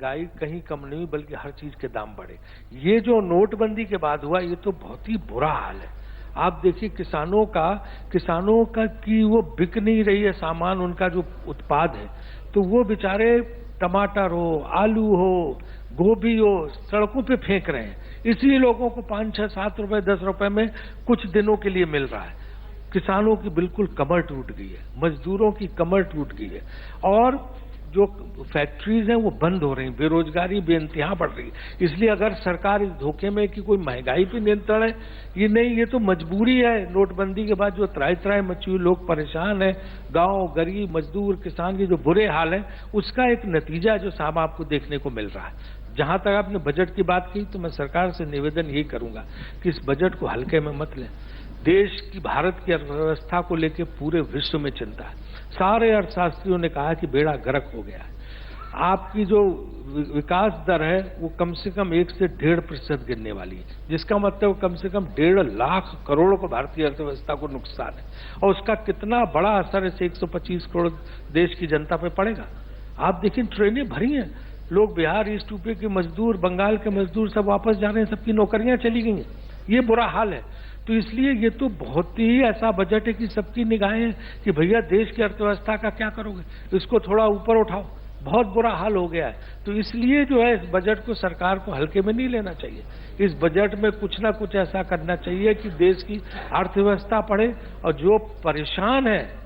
महंगाई कहीं कम नहीं हुई, बल्कि हर चीज के दाम बढ़े। ये जो नोटबंदी के बाद हुआ, ये तो बहुत ही बुरा हाल है। आप देखिए किसानों का कि वो बिक नहीं रही है सामान, उनका जो उत्पाद है, तो वो बेचारे टमाटर हो, आलू हो, गोभी हो, सड़कों पे फेंक रहे हैं। इसलिए लोगों को 5, 6, 7 रुपए 10 रुपए में कुछ दिनों के लिए मिल रहा है। किसानों की बिल्कुल कमर टूट गई है, मजदूरों की कमर टूट गई है, और जो फैक्ट्रीज हैं वो बंद हो रही, बेरोजगारी बेइंतहा बढ़ रही है। इसलिए अगर सरकार इस धोखे में कि कोई महंगाई पे नियंत्रण है, ये नहीं, ये तो मजबूरी है। नोटबंदी के बाद जो त्राही मची हुई, लोग परेशान हैं, गांव गरीब मजदूर किसान के जो बुरे हाल है, उसका एक नतीजा जो साहब आपको देखने को मिल रहा है। जहां तक आपने बजट की बात की, तो मैं सरकार से निवेदन यही करूंगा कि इस बजट को हल्के में मत लें। देश की, भारत की अर्थव्यवस्था को लेकर पूरे विश्व में चिंता है। सारे अर्थशास्त्रियों ने कहा कि बेड़ा गर्क हो गया है। आपकी जो विकास दर है वो कम से कम 1 से 1.5% गिरने वाली है, जिसका मतलब कम से कम 1.5 लाख करोड़ को भारतीय अर्थव्यवस्था को नुकसान है। और उसका कितना बड़ा असर इस 125 करोड़ देश की जनता पे पड़ेगा। आप देखिए ट्रेनें भरी हैं, लोग बिहार ईस्ट यूपी के मजदूर, बंगाल के मजदूर सब वापस जा रहे हैं, सबकी नौकरियां चली गई हैं। ये बुरा हाल है। तो इसलिए ये तो बहुत ही ऐसा बजट है कि सबकी निगाहें कि भैया देश की अर्थव्यवस्था का क्या करोगे, इसको थोड़ा ऊपर उठाओ, बहुत बुरा हाल हो गया है। तो इसलिए जो है इस बजट को सरकार को हल्के में नहीं लेना चाहिए। इस बजट में कुछ ना कुछ ऐसा करना चाहिए कि देश की अर्थव्यवस्था बढ़े, और जो परेशान है,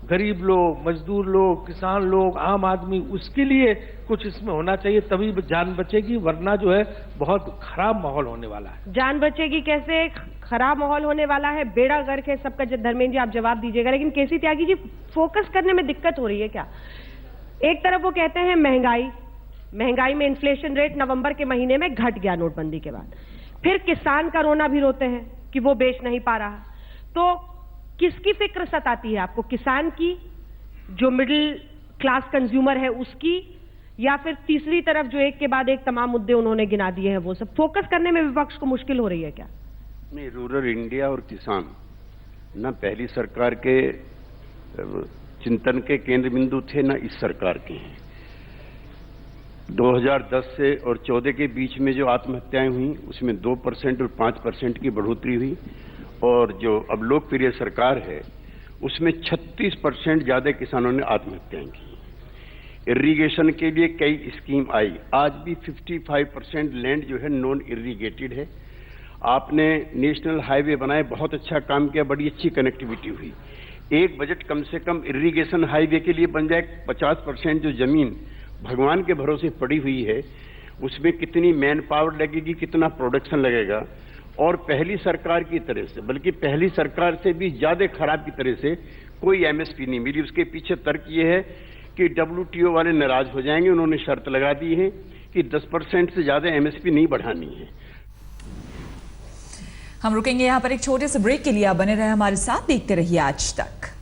गरीब लोग, मजदूर लोग, किसान लोग, आम आदमी, उसके लिए कुछ इसमें होना चाहिए, तभी जान बचेगी, वरना जो है बहुत खराब माहौल होने वाला है। जान बचेगी कैसे, खराब माहौल होने वाला है, बेड़ा गर्क है सबका। धर्मेंद्र जी आप जवाब दीजिएगा, लेकिन केसी त्यागी जी फोकस करने में दिक्कत हो रही है क्या? एक तरफ वो कहते हैं महंगाई में इन्फ्लेशन रेट नवंबर के महीने में घट गया नोटबंदी के बाद, फिर किसान का रोना भी रोते हैं कि वो बेच नहीं पा रहा। तो किसकी फिक्र सताती है आपको, किसान की, जो मिडिल क्लास कंज्यूमर है उसकी, या फिर तीसरी तरफ जो एक के बाद एक तमाम मुद्दे उन्होंने गिना दिए हैं वो सब? फोकस करने में विपक्ष को मुश्किल हो रही है क्या? नहीं, रूरल इंडिया और किसान न पहली सरकार के चिंतन के केंद्र बिंदु थे, न इस सरकार के हैं। 2010 से और 14 के बीच में जो आत्महत्याएं हुई उसमें 2% और 5% की बढ़ोतरी हुई, और जो अब लोकप्रिय सरकार है उसमें 36% ज्यादा किसानों ने आत्महत्याएं की। इरिगेशन के लिए कई स्कीम आई, आज भी 55% लैंड जो है नॉन इरिगेटेड है। आपने नेशनल हाईवे बनाए, बहुत अच्छा काम किया, बड़ी अच्छी कनेक्टिविटी हुई। एक बजट कम से कम इरिगेशन हाईवे के लिए बन जाए। 50% जो जमीन भगवान के भरोसे पड़ी हुई है उसमें कितनी मैन पावर लगेगी, कितना प्रोडक्शन लगेगा। और पहली सरकार की तरह से, बल्कि पहली सरकार से भी ज्यादा खराब की तरह से कोई एमएसपी नहीं मिली। उसके पीछे तर्क ये है कि WTO वाले नाराज हो जाएंगे। उन्होंने शर्त लगा दी है कि 10% से ज्यादा एमएसपी नहीं बढ़ानी है। हम रुकेंगे यहाँ पर एक छोटे से ब्रेक के लिए। आप बने रहे हमारे साथ, देखते रहिए आज तक।